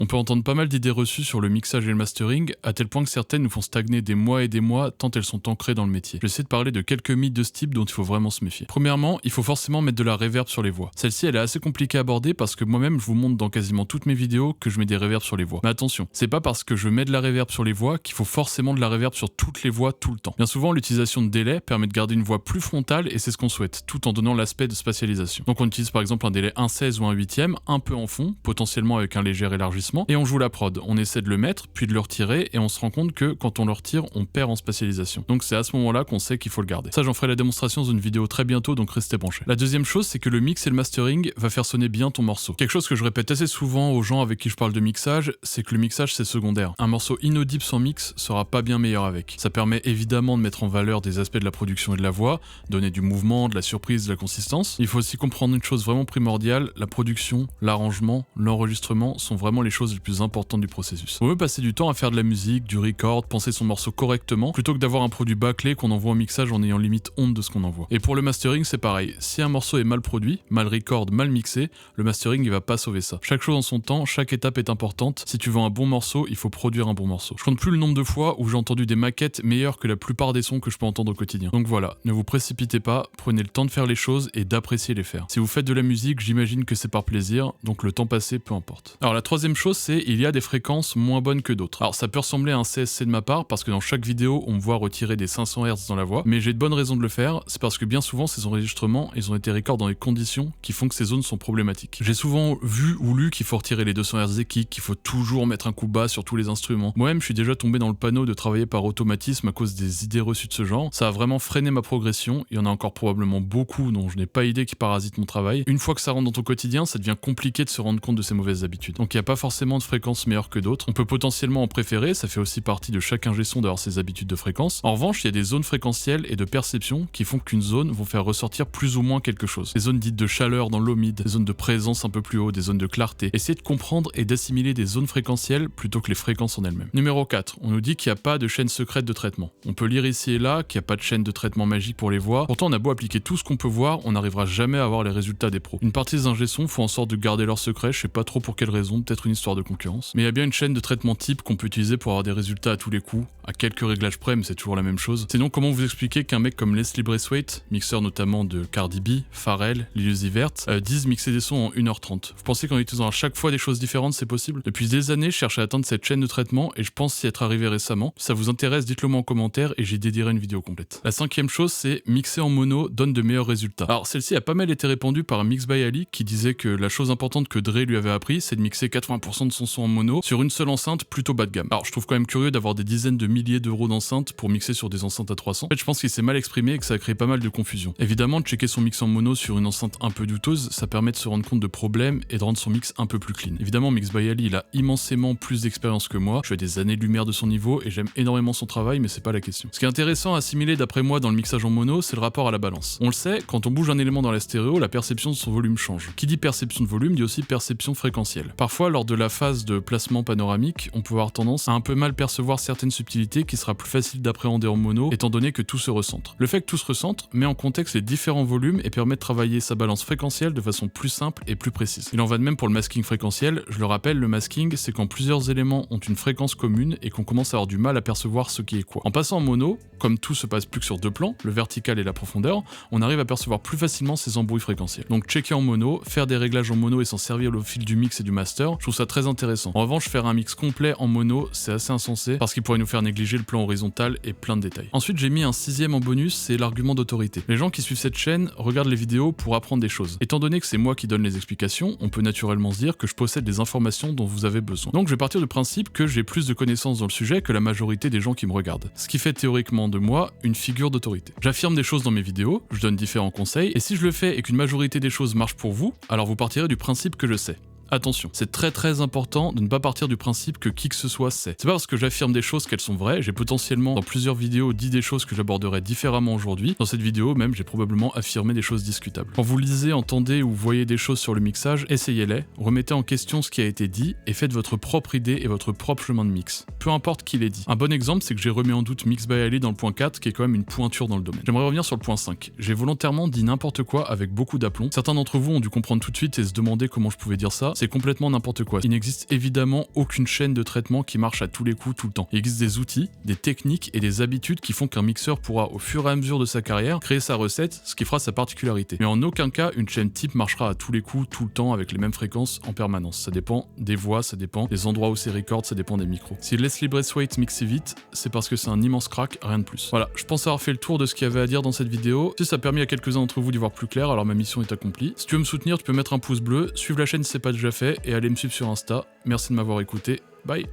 On peut entendre pas mal d'idées reçues sur le mixage et le mastering, à tel point que certaines nous font stagner des mois et des mois tant elles sont ancrées dans le métier. Je vais essayer de parler de quelques mythes de ce type dont il faut vraiment se méfier. Premièrement, il faut forcément mettre de la reverb sur les voix. Celle-ci elle est assez compliquée à aborder parce que moi-même je vous montre dans quasiment toutes mes vidéos que je mets des reverbs sur les voix. Mais attention, c'est pas parce que je mets de la reverb sur les voix qu'il faut forcément de la reverb sur toutes les voix tout le temps. Bien souvent l'utilisation de délai permet de garder une voix plus frontale et c'est ce qu'on souhaite, tout en donnant l'aspect de spatialisation. Donc on utilise par exemple un délai 1/16 ou 1/8, un peu en fond, potentiellement avec un léger élargissement, et on joue la prod. On essaie de le mettre, puis de le retirer, et on se rend compte que quand on le retire, on perd en spatialisation. Donc c'est à ce moment-là qu'on sait qu'il faut le garder. Ça j'en ferai la démonstration dans une vidéo très bientôt, donc restez branchés. La deuxième chose, c'est que le mix et le mastering va faire sonner bien ton morceau. Quelque chose que je répète assez souvent aux gens avec qui je parle de mixage, c'est que le mixage c'est secondaire. Un morceau inaudible sans mix sera pas bien meilleur avec. Ça permet évidemment de mettre en valeur des aspects de la production et de la voix, donner du mouvement, de la surprise, de la consistance. Il faut aussi comprendre une chose vraiment primordiale, la production, l'arrangement, l'enregistrement sont vraiment les choses les plus importantes du processus. On veut passer du temps à faire de la musique, du record, penser son morceau correctement, plutôt que d'avoir un produit bâclé qu'on envoie en mixage en ayant limite honte de ce qu'on envoie. Et pour le mastering, c'est pareil. Si un morceau est mal produit, mal record, mal mixé, le mastering il va pas sauver ça. Chaque chose en son temps, chaque étape est importante. Si tu veux un bon morceau, il faut produire un bon morceau. Je compte plus le nombre de fois où j'ai entendu des maquettes meilleures que la plupart des sons que je peux entendre au quotidien. Donc voilà, ne vous précipitez pas, prenez le temps de faire les choses et d'apprécier les faire. Si vous faites de la musique, j'imagine que c'est par plaisir, donc le temps passé, peu importe. Alors la troisième chose, c'est il y a des fréquences moins bonnes que d'autres. Alors ça peut ressembler à un CSC de ma part, parce que dans chaque vidéo, on me voit retirer des 500 Hz dans la voix, mais j'ai de bonnes raisons de le faire, c'est parce que bien souvent ces enregistrements, ils ont été record dans des conditions qui font que ces zones sont problématiques. J'ai souvent vu ou lu qu'il faut retirer les 200 Hz des kicks, qu'il faut toujours mettre un coup bas sur tous les instruments. Moi-même, je suis déjà tombé dans le panneau de travailler par automatisme à cause des idées reçues de ce genre. Ça a vraiment freiné ma progression, il y en a encore probablement beaucoup dont je n'ai pas idée qui parasitent mon travail. Une fois que ça rentre dans ton quotidien, ça devient compliqué de se rendre compte de ces mauvaises habitudes. Donc il n'y a pas forcément de fréquences meilleures que d'autres. On peut potentiellement en préférer, ça fait aussi partie de chaque ingé son d'avoir ses habitudes de fréquence. En revanche, il y a des zones fréquentielles et de perception qui font qu'une zone vont faire ressortir plus ou moins quelque chose. Des zones dites de chaleur dans l'omide, des zones de présence un peu plus haut, des zones de clarté. Essayez de comprendre et d'assimiler des zones fréquentielles plutôt que les fréquences en elles-mêmes. Numéro 4, on nous dit qu'il n'y a pas de chaîne secrète de traitement. On peut lire ici et là qu'il n'y a pas de chaîne de traitement magique pour les voix. Pourtant, on a beau appliquer tout ce qu'on peut voir, on n'arrivera jamais à avoir les résultats des pros. Une partie des ingé sons font en sorte de garder leur secret, je sais pas trop pour quelle raison, peut-être une histoire de concurrence. Mais il y a bien une chaîne de traitement type qu'on peut utiliser pour avoir des résultats à tous les coups, à quelques réglages près, mais c'est toujours la même chose. Sinon, comment vous expliquer qu'un mec comme Leslie Braithwaite, mixeur notamment de Cardi B, Pharrell, Lil Uzi Vert, disent mixer des sons en 1h30. Vous pensez qu'en utilisant à chaque fois des choses différentes, c'est possible? Depuis des années, je cherche à atteindre cette chaîne de traitement et je pense y être arrivé récemment. Si ça vous intéresse, dites-le moi en commentaire et j'y dédierai une vidéo complète. La cinquième chose, c'est mixer en mono donne de meilleurs résultats. Alors celle-ci a pas mal été répandue par Mix by Ali qui disait que la chose importante que Dre lui avait appris, c'est de mixer 80% de son son en mono sur une seule enceinte plutôt bas de gamme. Alors je trouve quand même curieux d'avoir des dizaines de milliers d'euros d'enceintes pour mixer sur des enceintes à 300. En fait, je pense qu'il s'est mal exprimé et que ça a créé pas mal de confusion. Évidemment, de checker son mix en mono sur une enceinte un peu douteuse, ça permet de se rendre compte de problèmes et de rendre son mix un peu plus clean. Évidemment, Mix by Ali, il a immensément plus d'expérience que moi. Je suis à des années-lumière de son niveau et j'aime énormément son travail, mais c'est pas la question. Ce qui est intéressant à assimiler d'après moi dans le mixage en mono, c'est le rapport à la balance. On le sait, quand on bouge un élément dans la stéréo, la perception de son volume change. Qui dit perception de volume dit aussi perception fréquentielle. Parfois, lors de la phase de placement panoramique, on peut avoir tendance à un peu mal percevoir certaines subtilités qui sera plus facile d'appréhender en mono, étant donné que tout se recentre. Le fait que tout se recentre met en contexte les différents volumes et permet de travailler sa balance fréquentielle de façon plus simple et plus précise. Il en va de même pour le masking fréquentiel. Je le rappelle, le masking, c'est quand plusieurs éléments ont une fréquence commune et qu'on commence à avoir du mal à percevoir ce qui est quoi. En passant en mono, comme tout se passe plus que sur deux plans, le vertical et la profondeur, on arrive à percevoir plus facilement ces embrouilles fréquentielles. Donc checker en mono, faire des réglages en mono et s'en servir au fil du mix et du master, je trouve ça très intéressant. En revanche, faire un mix complet en mono, c'est assez insensé parce qu'il pourrait nous faire négliger le plan horizontal et plein de détails. Ensuite, j'ai mis un sixième en bonus, c'est l'argument d'autorité. Les gens qui suivent cette chaîne regardent les vidéos pour apprendre des choses. Étant donné que c'est moi qui donne les explications, on peut naturellement se dire que je possède des informations dont vous avez besoin. Donc je vais partir du principe que j'ai plus de connaissances dans le sujet que la majorité des gens qui me regardent. Ce qui fait théoriquement de moi une figure d'autorité. J'affirme des choses dans mes vidéos, je donne différents conseils, et si je le fais et qu'une majorité des choses marchent pour vous, alors vous partirez du principe que je sais. Attention, c'est très important de ne pas partir du principe que qui que ce soit sait. C'est pas parce que j'affirme des choses qu'elles sont vraies, j'ai potentiellement dans plusieurs vidéos dit des choses que j'aborderai différemment aujourd'hui. Dans cette vidéo même, j'ai probablement affirmé des choses discutables. Quand vous lisez, entendez ou voyez des choses sur le mixage, essayez-les, remettez en question ce qui a été dit et faites votre propre idée et votre propre chemin de mix. Peu importe qui l'ait dit. Un bon exemple, c'est que j'ai remis en doute Mix by Ali dans le point 4 qui est quand même une pointure dans le domaine. J'aimerais revenir sur le point 5. J'ai volontairement dit n'importe quoi avec beaucoup d'aplomb. Certains d'entre vous ont dû comprendre tout de suite et se demander comment je pouvais dire ça. c'est complètement n'importe quoi. Il n'existe évidemment aucune chaîne de traitement qui marche à tous les coups tout le temps. Il existe des outils, des techniques et des habitudes qui font qu'un mixeur pourra au fur et à mesure de sa carrière créer sa recette, ce qui fera sa particularité. Mais en aucun cas une chaîne type marchera à tous les coups tout le temps avec les mêmes fréquences en permanence. Ça dépend des voix, ça dépend des endroits où c'est record, ça dépend des micros. Si Leslie Braithwaite mixe vite, c'est parce que c'est un immense crack, rien de plus. Voilà, je pense avoir fait le tour de ce qu'il y avait à dire dans cette vidéo. Si ça a permis à quelques-uns d'entre vous d'y voir plus clair, alors ma mission est accomplie. Si tu veux me soutenir, tu peux mettre un pouce bleu, suivre la chaîne si c'est pas déjà fait et aller me suivre sur Insta. Merci de m'avoir écouté. Bye.